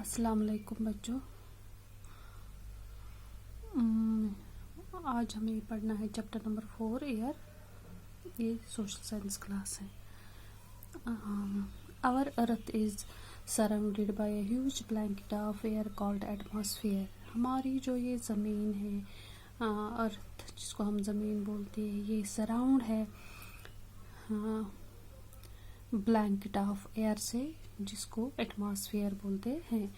अस्सलाम वालेकुम बच्चों। आज हमें पढ़ना है चैप्टर नंबर 4 एयर। ये सोशल साइंस क्लास है। Our earth is surrounded by a huge blanket of air called atmosphere. हमारी जो ये ज़मीन है, अर्थ जिसको हम ज़मीन बोलते हैं, ये सराउंड है ब्लैंकेट ऑफ एयर से, जिसको एटमॉस्फेयर बोलते हैं।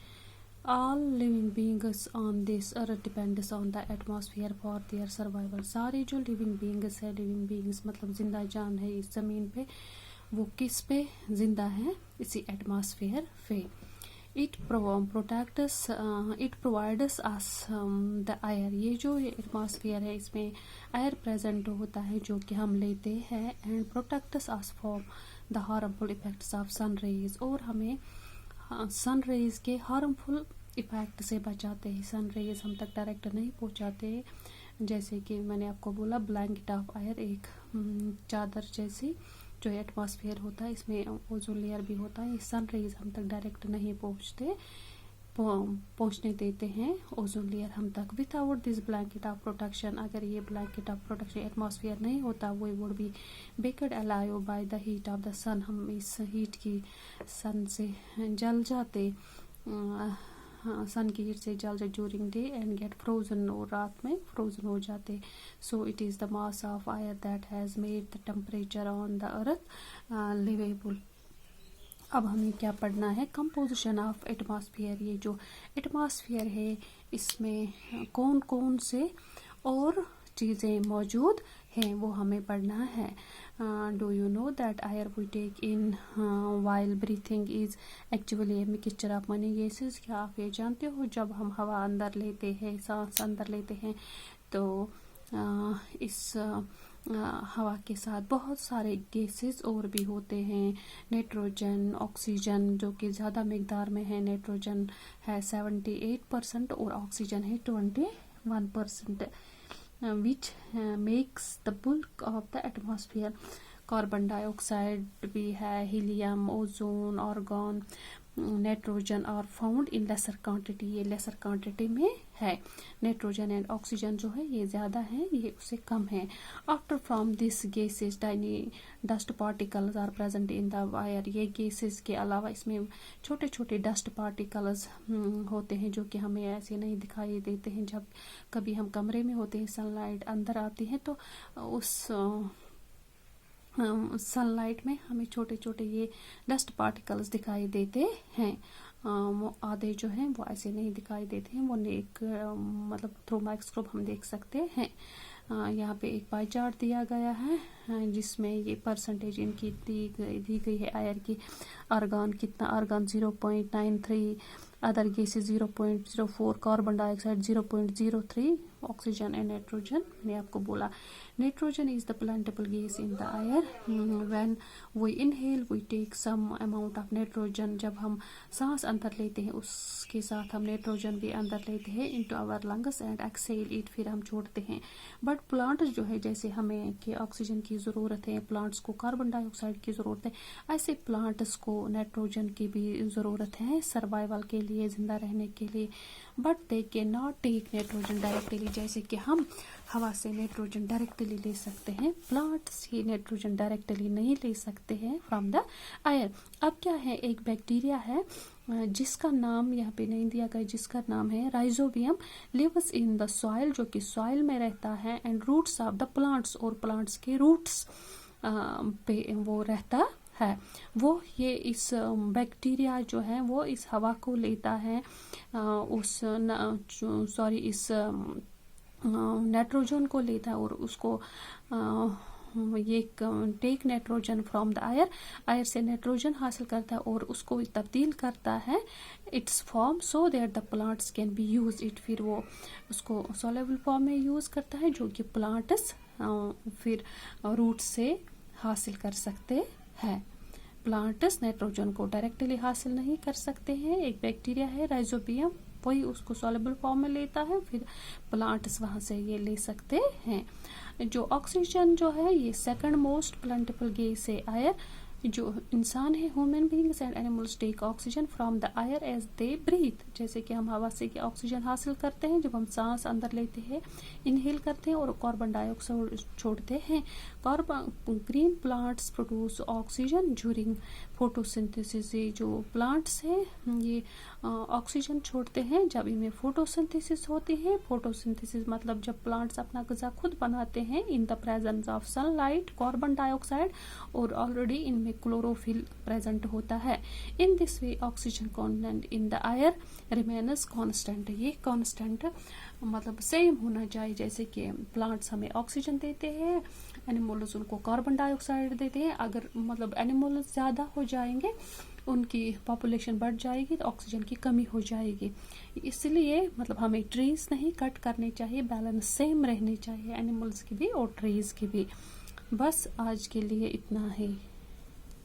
All living beings on this earth depends on the atmosphere for their survival। सारे जो living beings है, living beings मतलब जिंदा जान है इस ज़मीन पे, वो किस पे जिंदा है? इसी एटमॉस्फेयर पे। It provides us the air। ये जो एटमॉस्फेयर है, इसमें एयर प्रेजेंट होता है जो कि हम लेते हैं, and protects us from the harmful effects of sun rays। और हमें सन रेज के हार्मफुल इफेक्ट से बचाते हैं। सन रेज हम तक डायरेक्ट नहीं पहुंचाते, जैसे कि मैंने आपको बोला ब्लैंकेट ऑफ एयर, एक चादर जैसी जो एटमॉस्फेयर होता है, इसमें ओजोन लेयर भी होता है। सन रेज हम तक डायरेक्ट नहीं पहुंचने देते हैं ओजोन लेयर हम तक। Without this blanket of protection, अगर ये ब्लैंकेट ऑफ प्रोटेक्शन एटमॉस्फेयर नहीं होता, वो would be baked alive by the heat of the sun. हम इस हीट की सन से जल जाते, सन की हीट से जल जाते during day and get frozen, और रात में फ्रोजन हो जाते। So it is the mass of air that has made the temperature on the earth liveable. अब हमें क्या पढ़ना है? Composition of atmosphere. ये जो एटमॉस्फेयर है, इसमें कौन कौन से और चीज़ें मौजूद हैं, वो हमें पढ़ना है। Do you know that air we take in while breathing is actually a mixture of many gases. क्या आप ये जानते हो, जब हम हवा अंदर लेते हैं, सांस अंदर लेते हैं, तो इस हवा के साथ बहुत सारे गैसेस और भी होते हैं। नाइट्रोजन, ऑक्सीजन जो कि ज़्यादा मिकदार में है। नाइट्रोजन है 78% और ऑक्सीजन है 21%, which makes the bulk of the atmosphere. Carbon dioxide भी है, helium, ozone, argon, nitrogen are found in lesser quantity. ये लेसर क्वांटिटी में है। नाइट्रोजन एंड ऑक्सीजन जो है ये ज़्यादा है, ये उससे कम है। After from this gases tiny dust particles are present in the air. ये गैसेस के अलावा इसमें छोटे छोटे डस्ट पार्टिकल्स होते हैं, जो कि हमें ऐसे नहीं दिखाई देते हैं। जब कभी हम कमरे में होते हैं, सनलाइट अंदर आती है, तो उस सनलाइट में हमें छोटे छोटे ये डस्ट पार्टिकल्स दिखाई देते हैं। वो आधे जो हैं वो ऐसे नहीं दिखाई देते हैं, वो एक मतलब थ्रू माइक्रोस्कोप हम देख सकते हैं। यहाँ पे एक पाई चार्ट दिया गया है, जिसमें ये परसेंटेज इनकी दी गई है एयर की। आर्गन कितना? Argon 0.93, other gases 0.04, carbon dioxide 0.03, oxygen and nitrogen मैंने आपको बोला। Nitrogen is the plentiful gas in the air. When we inhale we take some amount of nitrogen. जब हम सांस अंदर लेते हैं, उसके साथ हम नाइट्रोजन भी अंदर लेते हैं into our lungs and exhale it, फिर हम छोड़ते हैं। बट प्लांट्स जो है, जैसे हमें कि ऑक्सीजन की ज़रूरत है, प्लांट्स को कार्बन डाइऑक्साइड की ज़रूरत है, ऐसे प्लांट्स को नाइट्रोजन की भी ज़रूरत है सर्वाइवल के लिए, जिंदा रहने के लिए। But they can not take nitrogen directly. जैसे कि हम हवा से नाइट्रोजन डायरेक्टली ले सकते हैं, प्लांट्स ही नाइट्रोजन डायरेक्टली नहीं ले सकते हैं फ्रॉम द एयर। अब क्या है, एक बैक्टीरिया है जिसका नाम यहाँ पे नहीं दिया गया, जिसका नाम है rhizobium, lives in the soil, जो कि सॉइल में रहता है, and roots of the plants, और प्लांट्स के रूट्स पे वो रहता है। वो ये इस बैक्टीरिया जो है वो इस हवा को लेता है, इस नाइट्रोजन को लेता है, और उसको ये take nitrogen from the air, air से नाइट्रोजन हासिल करता है और उसको तब्दील करता है its form, so that the plants can be use it. फिर वो उसको सॉल्युबल फॉर्म में यूज करता है, जो कि प्लांट्स फिर रूट से हासिल कर सकते हैं। प्लांट्स नाइट्रोजन को डायरेक्टली हासिल नहीं कर सकते हैं। एक बैक्टीरिया है राइजोबियम, वही उसको सॉल्युबल फॉर्म में लेता है, फिर प्लांट्स वहां से ये ले सकते हैं। जो ऑक्सीजन जो है, ये सेकंड मोस्ट प्लांटेबल गैस है एयर, जो इंसान है, human beings and animals take oxygen from the air as they breathe, जैसे कि हम हवा से ऑक्सीजन हासिल करते हैं जब हम सांस अंदर लेते हैं, इनहेल करते हैं, और कार्बन डाइऑक्साइड छोड़ते हैं। Green plants produce oxygen during photosynthesis. ये जो प्लांट्स हैं ये ऑक्सीजन छोड़ते हैं जब इनमें फोटोसिंथेसिस होती है। फोटोसिंथेसिस मतलब जब प्लांट्स अपना गज़ा खुद बनाते हैं in the presence of sunlight, carbon dioxide, और ऑलरेडी इनमें क्लोरोफिल प्रेजेंट होता है। In this way oxygen content in the air remains constant. ये कांस्टेंट मतलब सेम होना चाहिए, जैसे कि प्लांट्स हमें ऑक्सीजन देते हैं, एनिमल्स उनको कार्बन डाइऑक्साइड देते हैं। अगर मतलब एनिमल्स ज़्यादा हो जाएंगे, उनकी पॉपुलेशन बढ़ जाएगी तो ऑक्सीजन की कमी हो जाएगी। इसलिए मतलब हमें ट्रीज नहीं कट करने चाहिए, बैलेंस सेम रहने चाहिए एनिमल्स की भी और ट्रीज की भी। बस आज के लिए इतना ही।